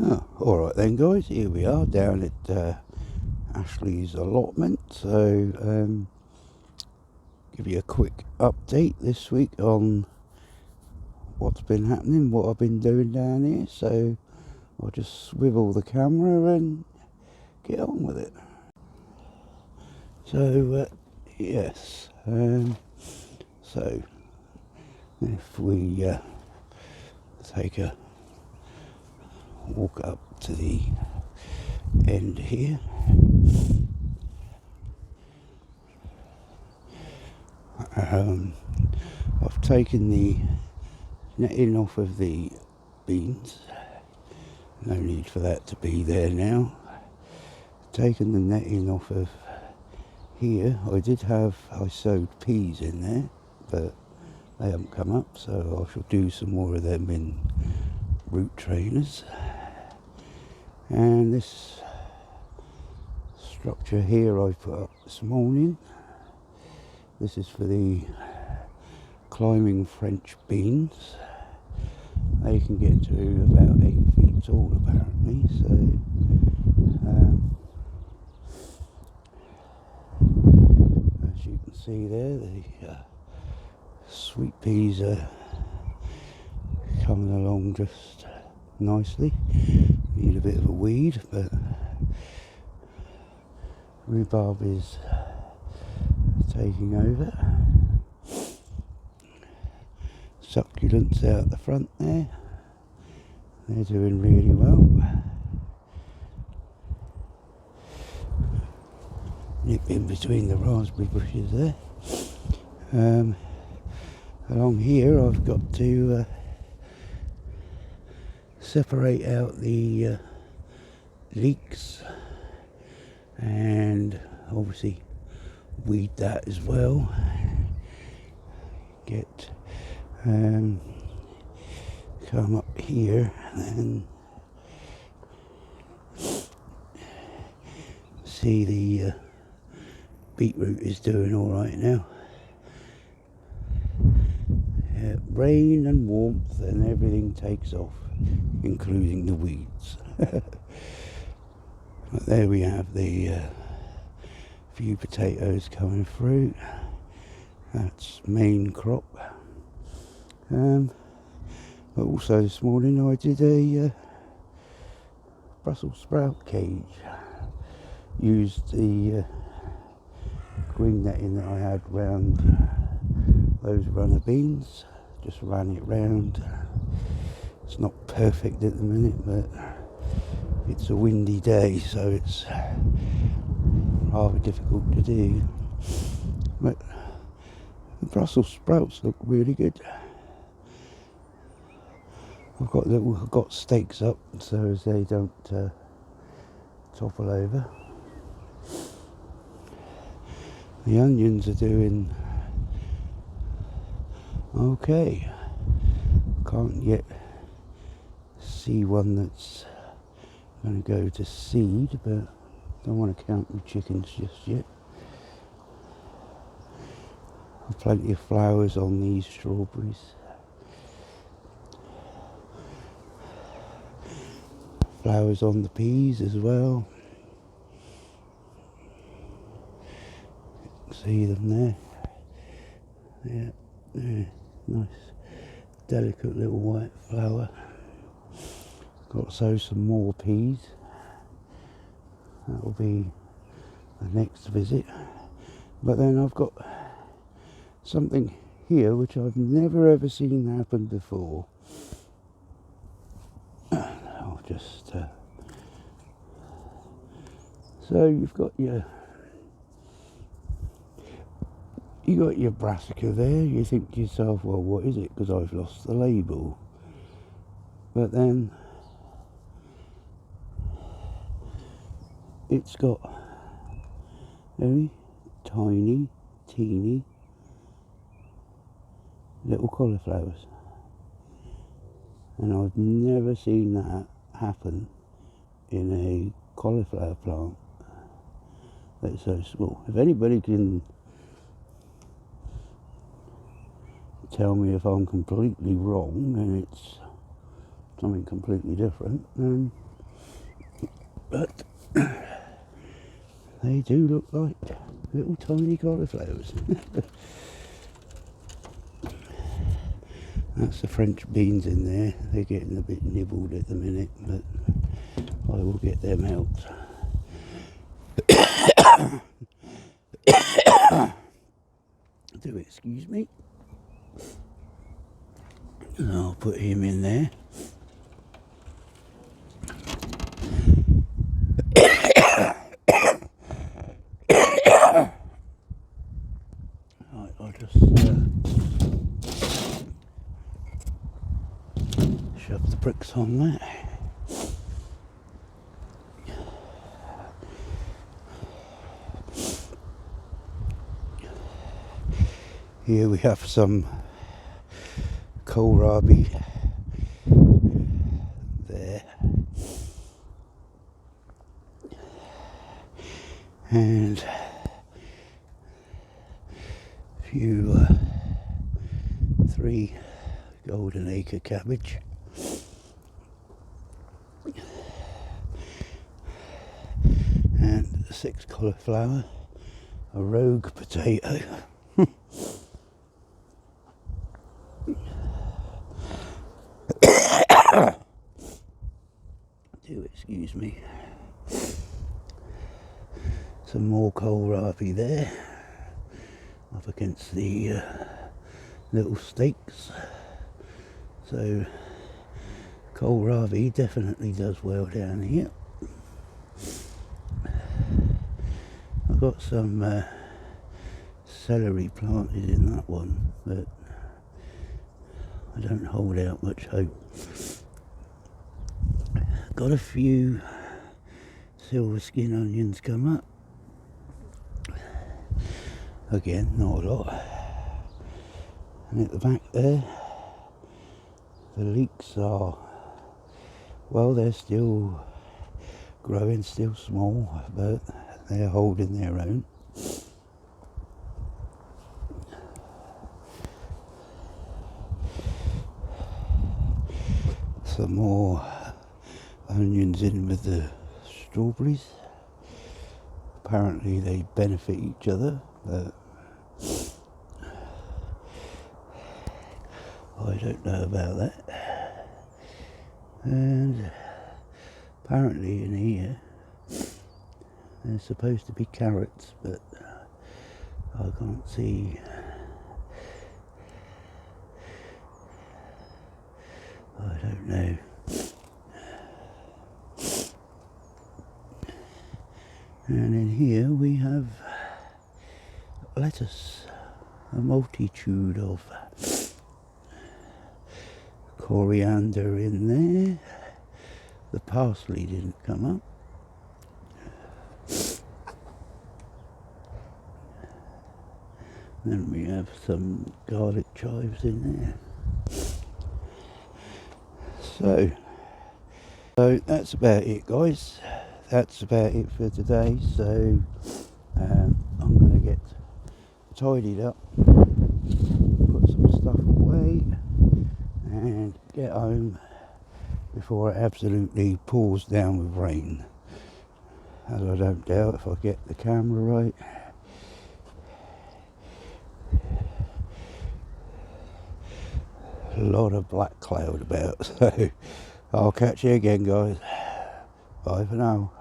Oh, alright then guys, here we are down at Ashley's allotment. So give you a quick update this week on what's been happening, what I've been doing down here. So I'll just swivel the camera and get on with it. So yes, so if we take a walk up to the end here, I've taken the netting off of the beans. No need for that to be there now. Taken the netting off of here. I sowed peas in there, but they haven't come up, so I shall do some more of them in root trainers. And this structure here I put up this morning. This is for the climbing French beans. They can get to about 8 feet tall apparently, so as you can see there, the sweet peas are coming along just nicely. Need a bit of a weed, but rhubarb is taking over. Succulents out the front there, they're doing really well. Nip in between the raspberry bushes there. Along here I've got to separate out the leeks and obviously weed that as well. Get come up here and see the beetroot is doing all right now. Rain and warmth and everything takes off, including the weeds. But there we have the few potatoes coming through. That's main crop. But also this morning I did a Brussels sprout cage. Used the green netting that I had round those runner beans. Just ran it round. It's not perfect at the minute, but it's a windy day, so it's rather difficult to do. But the Brussels sprouts look really good. I've got stakes up so as they don't topple over. The onions are doing okay. Can't yet see one that's going to go to seed, but don't want to count the chickens just yet. Plenty of flowers on these strawberries. Flowers on the peas as well. See them there. Yeah, nice, delicate little white flower. Got to sow some more peas. That will be the next visit. But then I've got something here which I've never ever seen happen before. I'll just so you've got your brassica there. You think to yourself, well, what is it? Because I've lost the label. But then it's got very tiny, teeny little cauliflowers, and I've never seen that happen in a cauliflower plant that's so small. If anybody can tell me if I'm completely wrong and it's something completely different. But they do look like little tiny cauliflowers. That's the French beans in there. They're getting a bit nibbled at the minute, but I will get them out. Do excuse me. And I'll put him in there. Right, I'll just shove the bricks on that. Here we have some kohlrabi there, and a few 3 golden acre cabbage, and 6 cauliflower, a rogue potato. Do excuse me. Some more kohlrabi there, up against the little stakes. So kohlrabi definitely does well down here. I've got some celery planted in that one, but I don't hold out much hope. Got a few silver skin onions come up. Again, not a lot. And at the back there, the leeks are, well, they're still growing, still small, but they're holding their own. Some more onions in with the strawberries. Apparently they benefit each other, but I don't know about that. And apparently in here there's supposed to be carrots, but I can't see. I don't know. And in here we have lettuce, a multitude of coriander in there. The parsley didn't come up. Then we have some garlic chives in there. So that's about it, guys. That's about it for today. So I'm going to get tidied up, put some stuff away, and get home before it absolutely pours down with rain. As I don't doubt if I get the camera right. A lot of black cloud about, so I'll catch you again, guys. Bye for now.